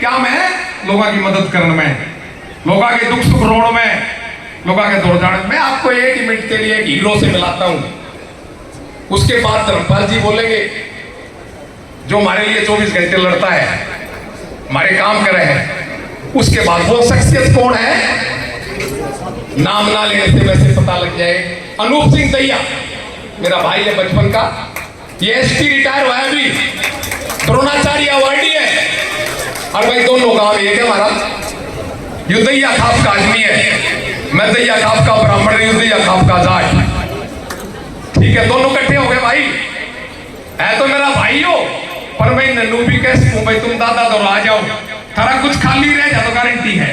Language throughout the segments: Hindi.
क्या मैं लोगों की मदद करने में, लोगों के दुख सुख रोड़ में, लोगों के दौड़ जाने में आपको 1 मिनट के लिए एक हीरो से मिलाता हूं। उसके बाद धर्मपाल जी बोलेंगे जो हमारे लिए 24 घंटे लड़ता है, हमारे काम करे हैं। उसके बाद वो शख्सियत कौन है, नाम ना लेने से वैसे पता लग जाए। अनूप सिंह दैया मेरा भाई है बचपन का, ये एसपी रिटायर हुआ है अभी, द्रोणाचार्य अवार्डी है। और भाई दोनों गांव एक है हमारा, युद्धैया खाप का आदमी है, मैं दैया खाप का ब्राह्मण, युद्धैया खाप का जाट। ठीक है, दोनों इकट्ठे हो गए भाई, है तो मेरा भाई हो, पर भाई नन्नू भी कैसे हूं भाई, तुम दादा तो आ जाओ, थारा कुछ खाली रह जा तो गारंटी है।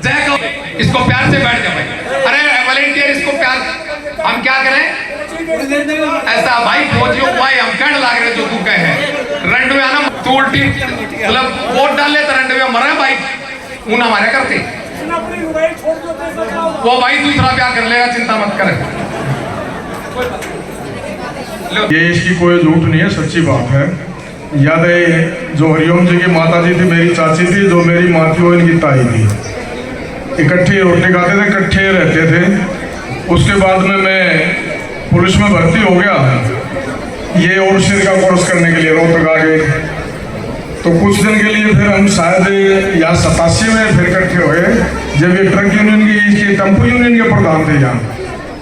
जय कहो, इसको प्यार से बैठ जाओ भाई। अरे वॉलेंटियर, इसको प्यार, हम क्या करें ऐसा भाई, फौजियों भाई हम कहने लग रहे जो तू कहे रंड में आना, तू उल्टी मतलब वोट डाल ले तो रंड में मरे भाई, ऊना मारे करते वो भाई दूसरा ब्याह कर लेगा, चिंता मत करे। ये इसकी कोई झूठ नहीं है, सच्ची बात है। याद है जो हरिओम जी की माता जी थी, मेरी चाची थी, जो मेरी माँ थी वो इनकी ताई थी, इकट्ठे रोटी खाते थे, इकट्ठे रहते थे। उसके बाद में मैं पुलिस में भर्ती हो गया, ये और सिर का कोर्स करने के लिए रोहतक आ गए। तो कुछ दिन के लिए फिर हम शायद यहाँ 87 में फिर इकट्ठे हुए, जब ये ट्रक यूनियन की टेम्पो यूनियन के प्रधान थे यहाँ।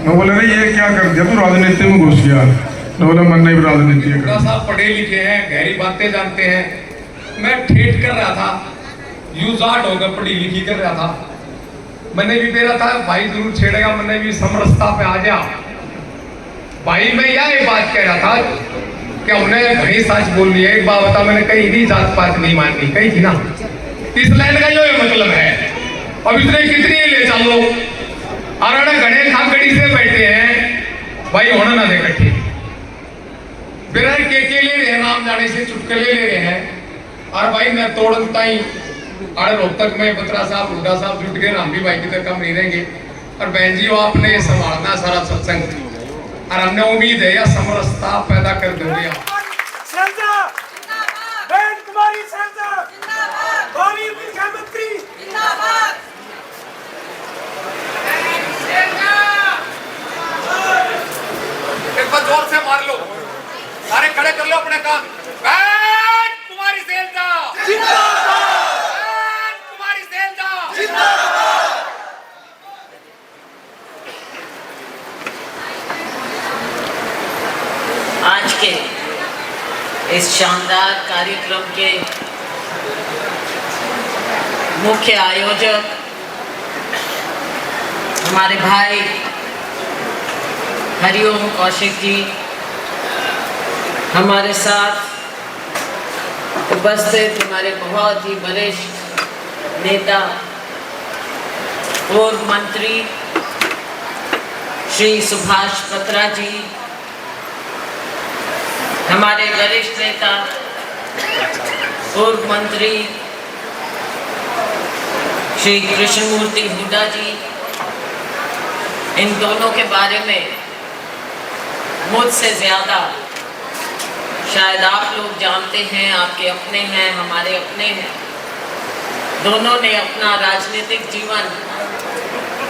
मैं बोले रही ये क्या कर दिया, तू राजनीति में घुस गया। उन्होंने मन नहीं राजनीति है मुंडा साहब पढ़े लिखे हैं, गहरी बातें जानते हैं। मैं ठेठ कर रहा था, यूजाट होकर पढ़ी लिखी कर रहा था। मैंने भी मेरा था भाई जरूर छेड़ेगा, मैंने भी समरसता पे आ गया भाई। मैं यह बात कह रहा था कि उन्हें कहीं सच बोल लिया। एक बात बता, मैंने कहीं भी जात पात नहीं माननी, कही थी ना। इस लाइन का जो मतलब है। अब इतने कितने ले चलो और घने खाकड़ी से बैठे हैं भाई, होना ना दे इकट्ठे। फिर के ले रहे हैं, नाम जाने से चुटकले ले रहे हैं। और भाई मैं तोड़ता ही अरे रोहतक में बत्रा साहब हुड्डा साहब जुट गए, हम भी भाई की तरह कम नहीं रहेंगे। और बहन जी आपने संभालना सारा सत्संग, और हमने उम्मीद है या समरसता पैदा कर दोगे आप। एक बार जोर से मार लो, सारे खड़े कर लो अपने काम। बैठ कुमारी सैलजा जिंदाबाद, बैठ कुमारी सैलजा जिंदाबाद। आज के इस शानदार कार्यक्रम के मुख्य आयोजक हमारे भाई हरिओम कौशिक जी, हमारे साथ उपस्थित हमारे बहुत ही वरिष्ठ नेता पूर्व मंत्री श्री सुभाष पत्रा जी, हमारे वरिष्ठ नेता पूर्व मंत्री श्री कृष्णमूर्ति हुड्डा जी, इन दोनों के बारे में मुझसे ज़्यादा शायद आप लोग जानते हैं, आपके अपने हैं, हमारे अपने हैं। दोनों ने अपना राजनीतिक जीवन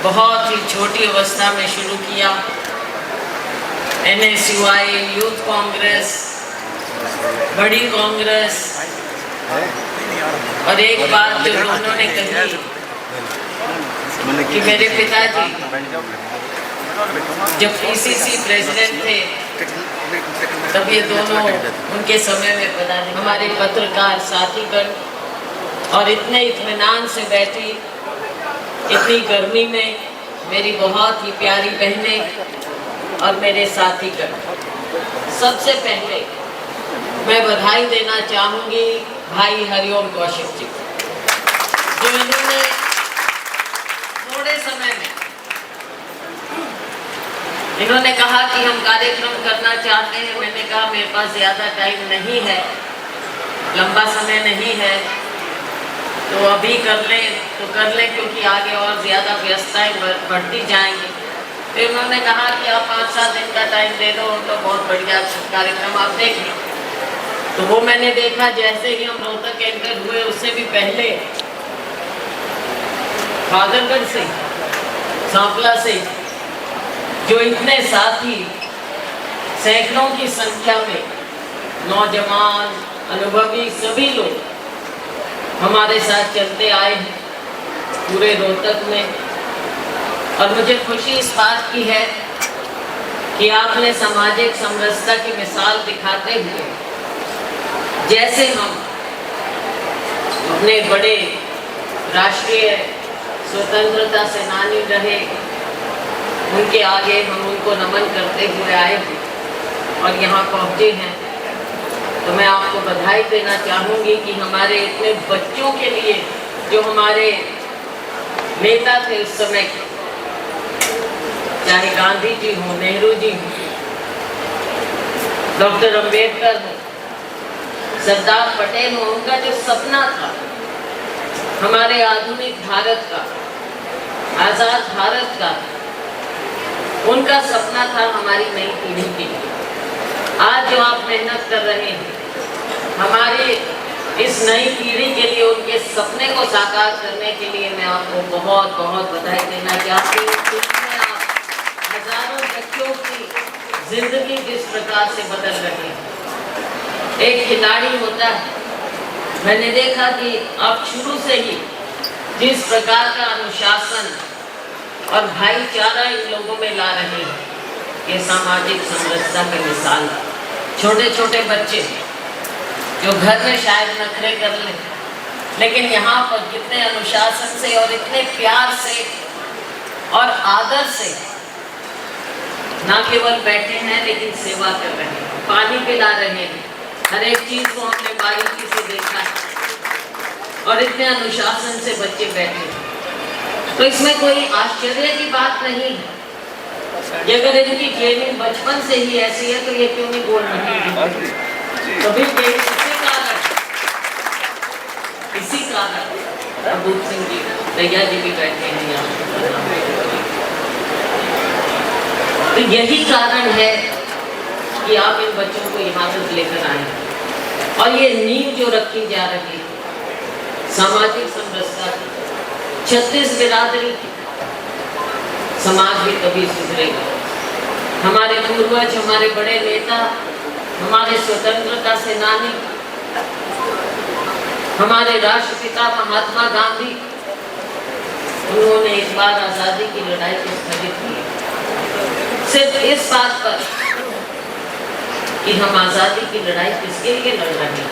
बहुत ही छोटी अवस्था में शुरू किया। NSUI, यूथ कांग्रेस, बड़ी कांग्रेस, और एक बात जो दोनों ने कही कि मेरे पिताजी जब PCC प्रेसिडेंट थे तब ये दोनों उनके समय में पता नहीं हमारे पत्रकार साथीगण और इतने इत्मीनान से बैठी इतनी गर्मी में मेरी बहुत ही प्यारी बहनें और मेरे साथीगण, सबसे पहले मैं बधाई देना चाहूँगी भाई हरिओम कौशिक जी, जो इन्होंने थोड़े समय में इन्होंने कहा कि हम कार्यक्रम करना चाहते हैं। मैंने कहा मेरे पास ज़्यादा टाइम नहीं है, लंबा समय नहीं है, तो अभी कर लें तो कर लें, क्योंकि आगे और ज़्यादा व्यस्तताएं बढ़ती जाएंगी। फिर उन्होंने कहा कि आप 5-7 दिन का टाइम दे दो तो बहुत बढ़िया कार्यक्रम आप देख लें। तो वो मैंने देखा, जैसे ही हम रोहतक एंटर हुए उससे भी पहले फादरगढ़ से, सांपला से जो इतने साथी सैकड़ों की संख्या में नौजवान अनुभवी सभी लोग हमारे साथ चलते आए हैं पूरे रोहतक में। और मुझे खुशी इस बात की है कि आपने सामाजिक समरसता की मिसाल दिखाते हुए, जैसे हम अपने बड़े राष्ट्रीय स्वतंत्रता सेनानी रहे उनके आगे हम उनको नमन करते हुए आए और यहाँ पहुँचे हैं, तो मैं आपको बधाई देना चाहूँगी कि हमारे इतने बच्चों के लिए जो हमारे नेता थे उस समय के, चाहे गांधी जी हो, नेहरू जी हो, डॉक्टर अंबेडकर हो, सरदार पटेल हो, उनका जो सपना था हमारे आधुनिक भारत का, आज़ाद भारत का, उनका सपना था हमारी नई पीढ़ी के लिए। आज जो आप मेहनत कर रहे हैं हमारी इस नई पीढ़ी के लिए, उनके सपने को साकार करने के लिए मैं आपको बहुत बहुत बधाई देना चाहती हूँ। जिसमें आप हजारों बच्चों की जिंदगी जिस प्रकार से बदल रहे हैं। एक खिलाड़ी होता है, मैंने देखा कि आप शुरू से ही जिस प्रकार का अनुशासन और भाईचारा इन लोगों में ला रहे हैं, के सामाजिक समरसता की मिसाल। छोटे छोटे बच्चे जो घर में शायद नखरे कर लें, लेकिन यहाँ पर कितने अनुशासन से और इतने प्यार से और आदर से ना केवल बैठे हैं लेकिन सेवा कर रहे हैं, पानी पिला रहे हैं, हर एक चीज को हमने बारीकी से देखा है और इतने अनुशासन से बच्चे बैठे हैं। तो इसमें कोई आश्चर्य की बात नहीं है। ये अगर इनकी ट्रेनिंग बचपन से ही ऐसी है तो ये क्यों नहीं बोल रहे हैं? तो भी इसी कारण अबूत सिंह जी भैया जी भी बैठे हैं यहाँ। तो यही कारण है कि आप इन बच्चों को यहाँ तक लेकर आए और ये नींव जो रखी जा रही है सामाजिक समरसता की, 36 बिरादरी की, समाज भी तभी सुधरेगा। हमारे पूर्वज, हमारे बड़े नेता, हमारे स्वतंत्रता सेनानी, हमारे राष्ट्रपिता महात्मा गांधी, उन्होंने एक बार आजादी की लड़ाई को स्थगित किया सिर्फ इस बात पर कि हम आजादी की लड़ाई किसके लिए लड़ रहे हैं।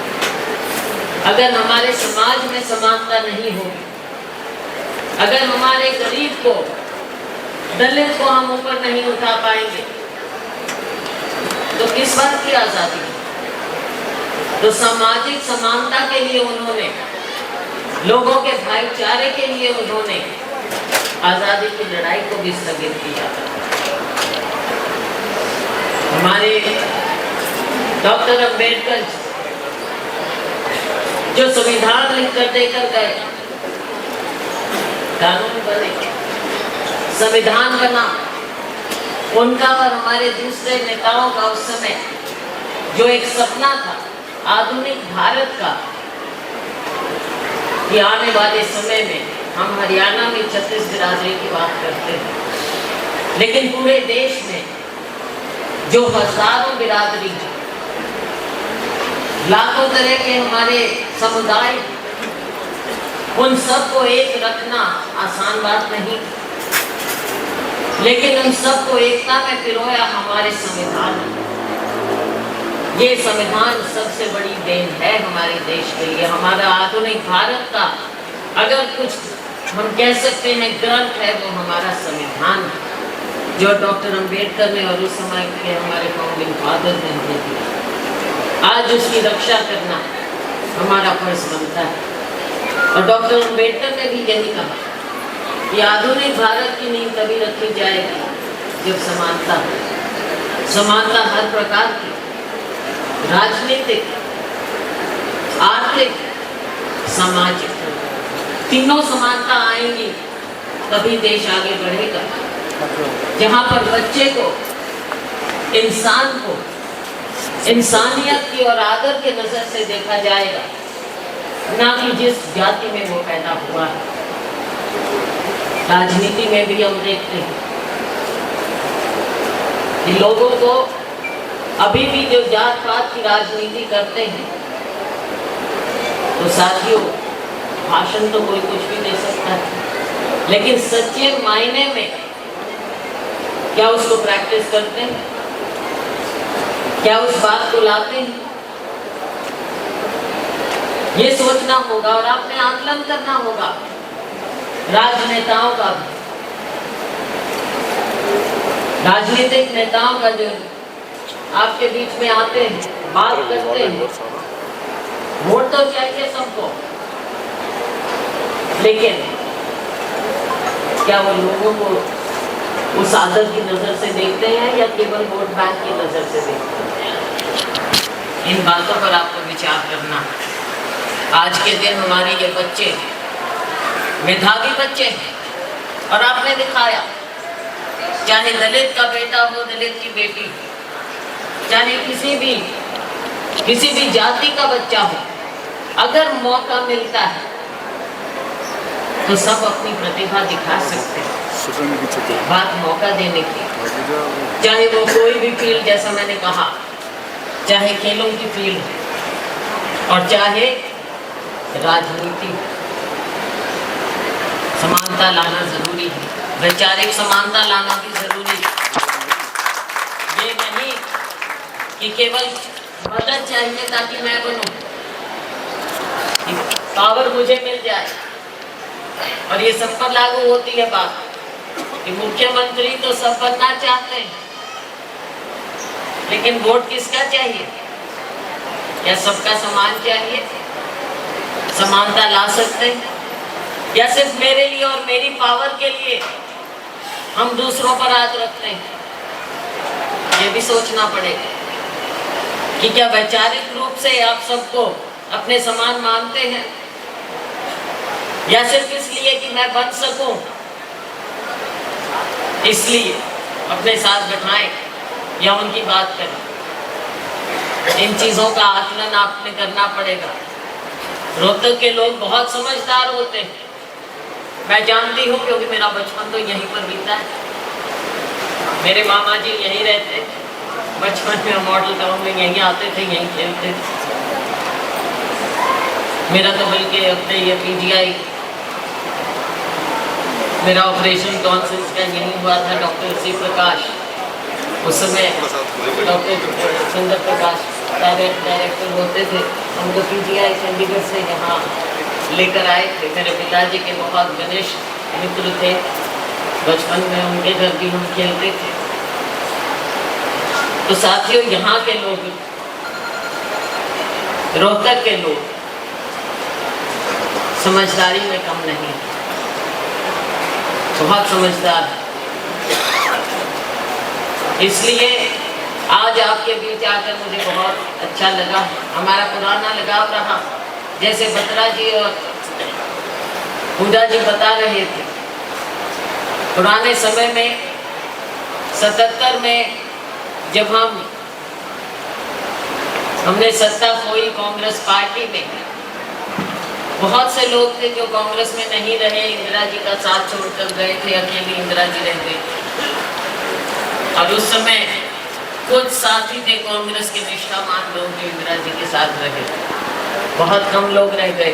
अगर हमारे समाज में समानता नहीं होगी, अगर हमारे गरीब को, दलित को हम ऊपर नहीं उठा पाएंगे तो किस बात की आजादी? तो सामाजिक समानता के लिए उन्होंने, लोगों के भाईचारे के लिए उन्होंने आजादी की लड़ाई को भी स्थगित किया। हमारे डॉक्टर अंबेडकर जो संविधान लिखकर देकर गए, कानून बने, संविधान बना, उनका और हमारे दूसरे नेताओं का उस समय जो एक सपना था आधुनिक भारत का, कि आने वाले समय में हम हरियाणा में 36 बिरादरी की बात करते हैं, लेकिन पूरे देश में जो हजारों बिरादरी है, लाखों तरह के हमारे समुदाय, उन सबको एक रखना आसान बात नहीं, लेकिन उन सबको एकता में पिरोया हमारे संविधान। ये संविधान सबसे बड़ी देन है हमारे देश के लिए। हमारा आधुनिक भारत का अगर कुछ हम कह सकते हैं ग्रंथ है, वो हमारा संविधान है, जो डॉक्टर अंबेडकर ने और उस समय के हमारे फाउंडिंग फादर ने हमें दिया। आज उसकी रक्षा करना हमारा फर्ज बनता है। और डॉक्टर अंबेडकर ने भी यही कहा कि आधुनिक भारत की नींव तभी रखी जाएगी जब समानता, समानता हर प्रकार की, राजनीतिक, आर्थिक, सामाजिक, तीनों समानता आएंगी तभी देश आगे बढ़ेगा। जहाँ पर बच्चे को, इंसान को इंसानियत की और आदर के नजर से देखा जाएगा, ना कि जिस जाति में वो पैदा हुआ है। राजनीति में भी हम देखते हैं कि लोगों को अभी भी जो जात पात की राजनीति करते हैं, तो साथियों भाषण तो कोई कुछ भी दे सकता है, लेकिन सच्चे मायने में क्या उसको प्रैक्टिस करते हैं? क्या उस बात को लाते हैं? ये सोचना होगा और आपने आकलन करना होगा राजनेताओं का भी, राजनीतिक नेताओं का, जो आपके बीच में आते हैं, बात करते हैं। वोट तो चाहिए सबको, लेकिन क्या वो लोगों को उस आदर की नजर से देखते हैं या केवल वोट बैंक की नजर से देखते हैं? इन बातों पर आपको विचार करना। आज के दिन हमारे ये बच्चे मेधावी बच्चे हैं और आपने दिखाया, चाहे दलित का बेटा हो, दलित की बेटी, चाहे किसी भी जाति का बच्चा हो, अगर मौका मिलता है तो सब अपनी प्रतिभा दिखा सकते हैं। बात मौका देने की, चाहे वो कोई भी फील्ड, जैसा मैंने कहा, चाहे खेलों की फील्ड और चाहे राजनीति, समानता लाना जरूरी है, वैचारिक समानता लाना भी जरूरी है। कि केवल मदद चाहिए ताकि मैं बनूं, पावर मुझे मिल जाए। और ये सब पर लागू होती है बात कि मुख्यमंत्री तो सब बनना चाहते हैं, लेकिन वोट किसका चाहिए? क्या सबका समान चाहिए? समानता ला सकते हैं या सिर्फ मेरे लिए और मेरी पावर के लिए हम दूसरों पर हाथ रखते हैं? ये भी सोचना पड़ेगा कि क्या वैचारिक रूप से आप सबको अपने समान मानते हैं या सिर्फ इसलिए कि मैं बन सकूं इसलिए अपने साथ बैठाएं या उनकी बात करें। इन चीजों का आकलन आपने करना पड़ेगा। रोहतक के लोग बहुत समझदार होते हैं, मैं जानती हूँ क्योंकit मेरा बचपन तो यहीं पर बीता है। मेरे मामा जी यहीं रहते, बचपन में मॉडल टाउन में यहीं आते थे, यहीं खेलते थे। मेरा तो बल्कि अपने ये पीजीआई मेरा ऑपरेशन टॉन्सिल्स का यहीं हुआ था। डॉक्टर सी प्रकाश उस समय डॉक्टर सुंदर प्रकाश डायरेक्टर होते थे। हमको पीजीआई चंडीगढ़ से यहाँ लेकर आए थे। मेरे पिताजी के बहुत घनिष्ठ मित्र थे, बचपन में उनके घर भी हम खेलते थे। तो साथियों, यहाँ के लोग, रोहतक के लोग समझदारी में कम नहीं, बहुत समझदार है। इसलिए आज आपके बीच आकर मुझे बहुत अच्छा लगा। हमारा पुराना लगाव रहा, जैसे बत्रा जी और हुडा जी बता रहे थे। पुराने समय में 77 में जब हमने सत्ता खोई कांग्रेस पार्टी में, बहुत से लोग थे जो कांग्रेस में नहीं रहे, इंदिरा जी का साथ छोड़कर गए थे, अकेली इंदिरा जी रह गई। और उस समय कुछ साथी थे कांग्रेस के निष्ठावान लोग जो इंदिरा जी के साथ रहे, बहुत कम लोग रह गए।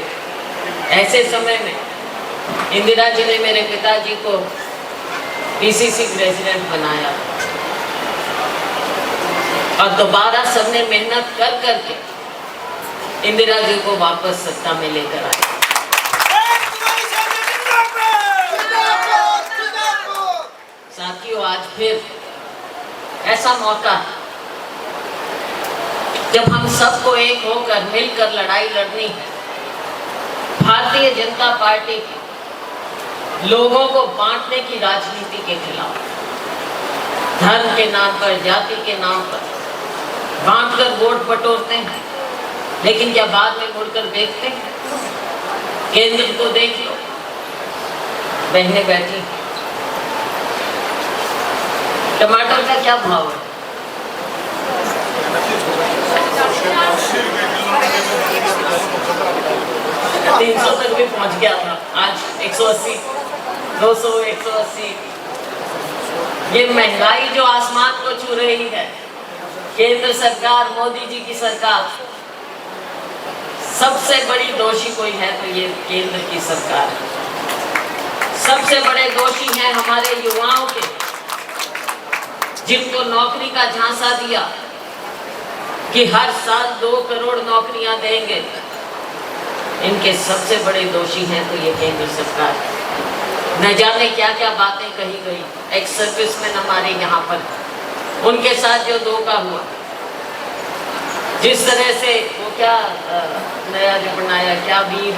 ऐसे समय में इंदिरा जी ने मेरे पिताजी को पीसीसी प्रेसिडेंट बनाया और दोबारा सबने मेहनत कर करके इंदिरा जी को वापस सत्ता में लेकर आए। साथियों, आज फिर ऐसा मौका है जब हम सबको एक होकर मिलकर लड़ाई लड़नी है। भारतीय जनता पार्टी लोगों को बांटने की राजनीति के खिलाफ, धर्म के नाम पर, जाति के नाम पर बांटकर वोट बटोरते हैं, लेकिन क्या बाद में मुड़कर देखते हैं? केंद्र को देख लो, बहनें बैठी, टमाटर का क्या भाव है? 300 तक भी पहुंच गया था, आज 180, 200, 180। ये महंगाई जो आसमान को छू रही है, केंद्र सरकार, मोदी जी की सरकार, सबसे बड़ी दोषी कोई है तो ये केंद्र की सरकार है। सबसे बड़े दोषी हैं हमारे युवाओं के, जिनको नौकरी का झांसा दिया कि हर साल 2 करोड़ नौकरियां देंगे। इनके सबसे बड़े दोषी हैं तो ये केंद्र सरकार। न जाने क्या क्या बातें कही गई एक्स सर्विसमैन हमारे यहाँ पर, उनके साथ जो धोखा हुआ, जिस तरह से वो क्या नया जो बनाया, क्या वीर,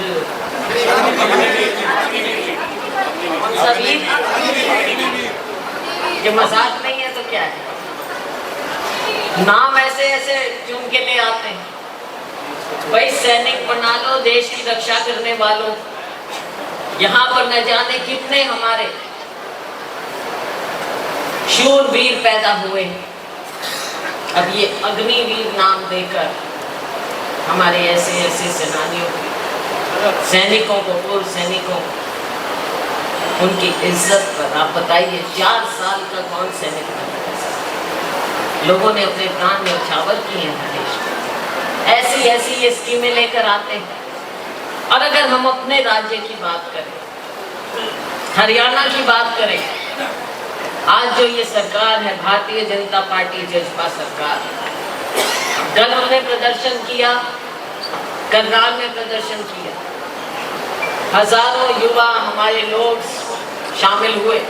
कौन सा वीर, जो मजाक नहीं है तो क्या है, नाम ऐसे ऐसे चुन के ले आते हैं। भाई सैनिक बना लो, देश की रक्षा करने वालों। यहाँ पर न जाने कितने हमारे शूरवीर पैदा हुए। अब ये अग्निवीर नाम देकर हमारे ऐसे ऐसे सेनानियों, सैनिकों को, पूर्व सैनिकों, उनकी इज्जत पर आप बताइए 4 साल का कौन सैनिक बना? लोगों ने अपने प्राण न्यौछावर किए हैं देश में। ऐसी ऐसी ये स्कीमें लेकर आते हैं। और अगर हम अपने राज्य की बात करें, हरियाणा की बात करें, आज जो ये सरकार है भारतीय जनता पार्टी जजपा सरकार, कल हमने प्रदर्शन किया, करनाल में प्रदर्शन किया, हजारों युवा हमारे लोग शामिल हुए,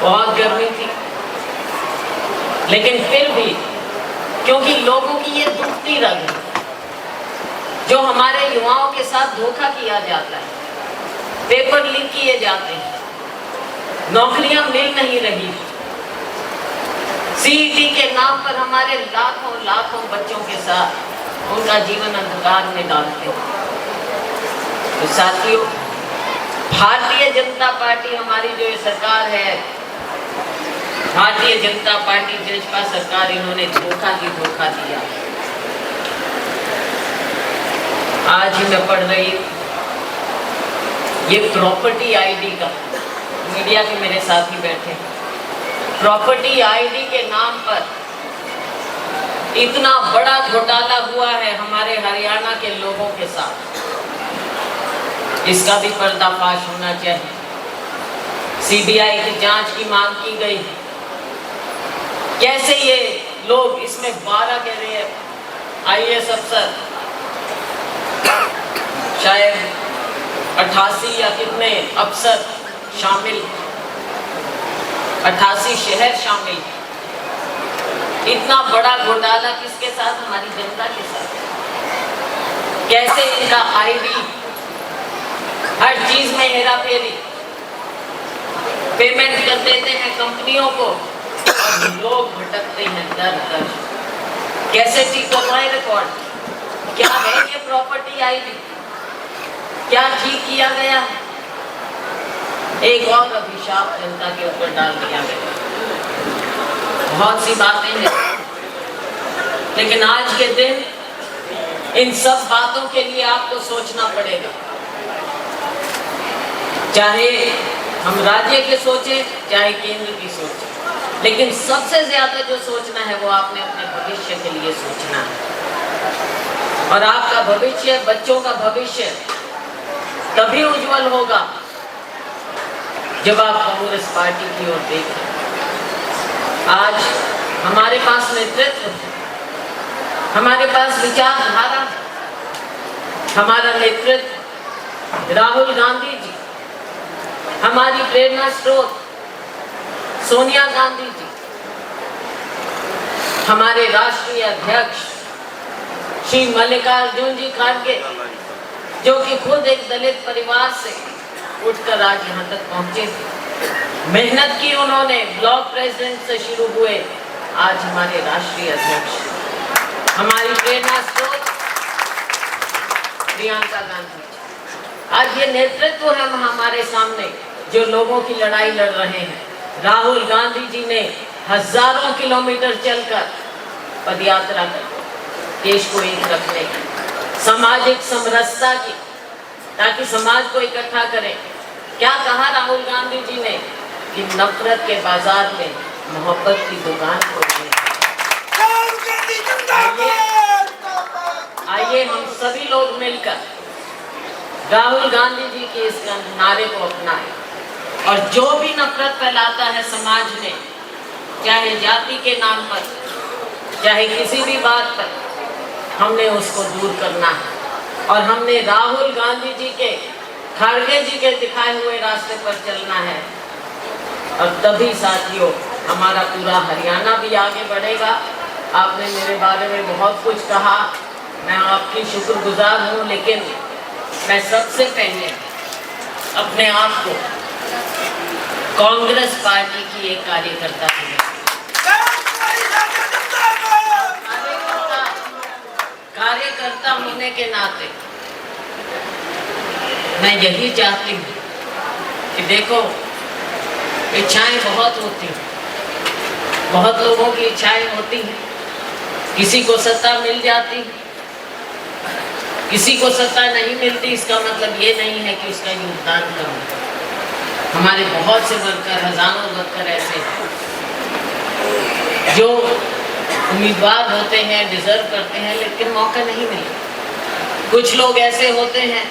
बहुत गर्मी थी, लेकिन फिर भी क्योंकि लोगों की ये दुखती रग है, जो हमारे युवाओं के साथ धोखा किया जाता है, पेपर लीक किए जाते हैं, नौकरियां मिल नहीं रही, सीईटी के नाम पर हमारे लाखों लाखों बच्चों के साथ उनका जीवन अंधकार में डालते हैं। तो साथियों, भारतीय जनता पार्टी हमारी जो ये सरकार है, भारतीय जनता पार्टी भाजपा सरकार, इन्होंने धोखा दिया। आज ही मैं पढ़ रही ये प्रॉपर्टी आईडी का, मीडिया के मेरे साथी बैठे, प्रॉपर्टी आईडी के नाम पर इतना बड़ा घोटाला हुआ है हमारे हरियाणा के लोगों के साथ, इसका भी पर्दाफाश होना चाहिए। सीबीआई की जांच की मांग की गई। कैसे ये लोग, इसमें 12 कह रहे हैं आईएएस अफसर, शायद 88 या कितने अफसर शामिल, 88 शहर शामिल, इतना बड़ा घोटाला किसके साथ? हमारी जनता के साथ। कैसे इनका आईडी, हर चीज में हेरा फेरी, पेमेंट कर देते हैं कंपनियों को और लोग भटकते हैं दर दर। कैसे ठीक करवाएं रिकॉर्ड? क्या है ये प्रॉपर्टी आईडी? क्या ठीक किया गया? एक और अभिशाप जनता के ऊपर डाल दिया गया। बहुत सी बातें हैं, लेकिन आज के दिन इन सब बातों के लिए आपको सोचना पड़ेगा। चाहे हम राज्य के सोचे, चाहे केंद्र की सोचे, लेकिन सबसे ज्यादा जो सोचना है वो आपने अपने भविष्य के लिए सोचना है। और आपका भविष्य, बच्चों का भविष्य तभी उज्जवल होगा जब आप कांग्रेस पार्टी की ओर देखें। आज हमारे पास नेतृत्व, हमारे पास विचारधारा, हमारा नेतृत्व राहुल गांधी जी, हमारी प्रेरणा स्रोत सोनिया गांधी जी, हमारे राष्ट्रीय अध्यक्ष श्री मल्लिकार्जुन जी खड़गे, जो कि खुद एक दलित परिवार से उठकर आज यहाँ तक पहुंचे। मेहनत की उन्होंने, ब्लॉक प्रेसिडेंट से शुरू हुए, आज हमारे राष्ट्रीय अध्यक्ष, हमारी प्रेरणा स्रोत प्रियंका गांधी। आज ये नेतृत्व है हमारे सामने जो लोगों की लड़ाई लड़ रहे हैं। राहुल गांधी जी ने हजारों किलोमीटर चलकर पदयात्रा कर देश को एक रखने की, सामाजिक समरसता की, ताकि समाज को इकट्ठा करें। क्या कहा राहुल गांधी जी ने कि नफरत के बाजार में मोहब्बत की दुकान खोलनी। आइए हम सभी लोग मिलकर राहुल गांधी जी के इस नारे को अपनाएं और जो भी नफरत फैलाता है समाज में, चाहे जाति के नाम पर, चाहे किसी भी बात पर, हमने उसको दूर करना है। और हमने राहुल गांधी जी के, खड़गे जी के दिखाए हुए रास्ते पर चलना है। और तभी साथियों हमारा पूरा हरियाणा भी आगे बढ़ेगा। आपने मेरे बारे में बहुत कुछ कहा, मैं आपकी शुक्रगुजार हूँ, लेकिन मैं सबसे पहले अपने आप को कांग्रेस पार्टी की एक कार्यकर्ता हूँ। कार्यकर्ता होने के नाते मैं यही चाहती हूँ कि देखो, इच्छाएं बहुत होती हैं, बहुत लोगों की इच्छाएं होती हैं। किसी को सत्ता मिल जाती, किसी को सत्ता नहीं मिलती, इसका मतलब ये नहीं है कि उसका योगदान कम है। हमारे बहुत से वर्कर, हजारों वर्कर ऐसे हैं जो उम्मीदवार होते हैं, डिजर्व करते हैं, लेकिन मौका नहीं मिलता। कुछ लोग ऐसे होते हैं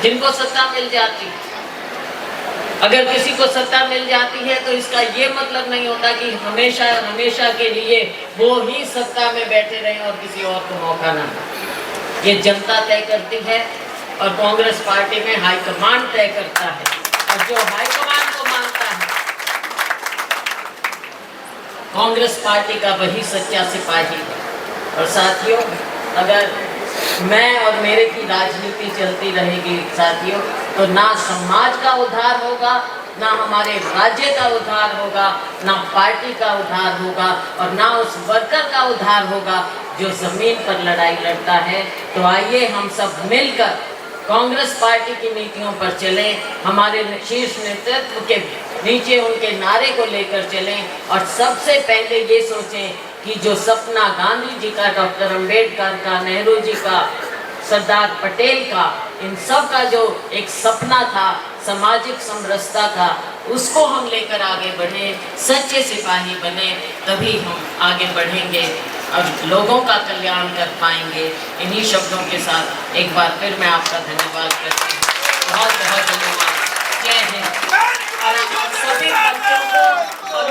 जिनको सत्ता मिल जाती, अगर किसी को सत्ता मिल जाती है तो इसका ये मतलब नहीं होता कि हमेशा हमेशा के लिए वो ही सत्ता में बैठे रहें और किसी और को मौका ना दें। ये जनता तय करती है और कांग्रेस पार्टी में हाईकमान तय करता है, और जो हाईकमान को मानता है कांग्रेस पार्टी का वही सच्चा सिपाही है। और साथियों, अगर मैं और मेरे की राजनीति चलती रहेगी साथियों, तो ना समाज का उद्धार होगा, ना हमारे राज्य का उद्धार होगा, ना पार्टी का उद्धार होगा, और ना उस वर्कर का उद्धार होगा जो जमीन पर लड़ाई लड़ता है। तो आइए हम सब मिलकर कांग्रेस पार्टी की नीतियों पर चलें, हमारे शीर्ष नेतृत्व के नीचे उनके नारे को लेकर चलें, और सबसे पहले ये सोचें कि जो सपना गांधी जी का, डॉक्टर अंबेडकर का, नेहरू जी का, सरदार पटेल का, इन सब का जो एक सपना था सामाजिक समरसता का, उसको हम लेकर आगे बढ़ें, सच्चे सिपाही बने, तभी हम आगे बढ़ेंगे और लोगों का कल्याण कर पाएंगे। इन्हीं शब्दों के साथ एक बार फिर मैं आपका धन्यवाद करती हूँ। बहुत बहुत धन्यवाद। जय हिंद। और सभी बच्चों को और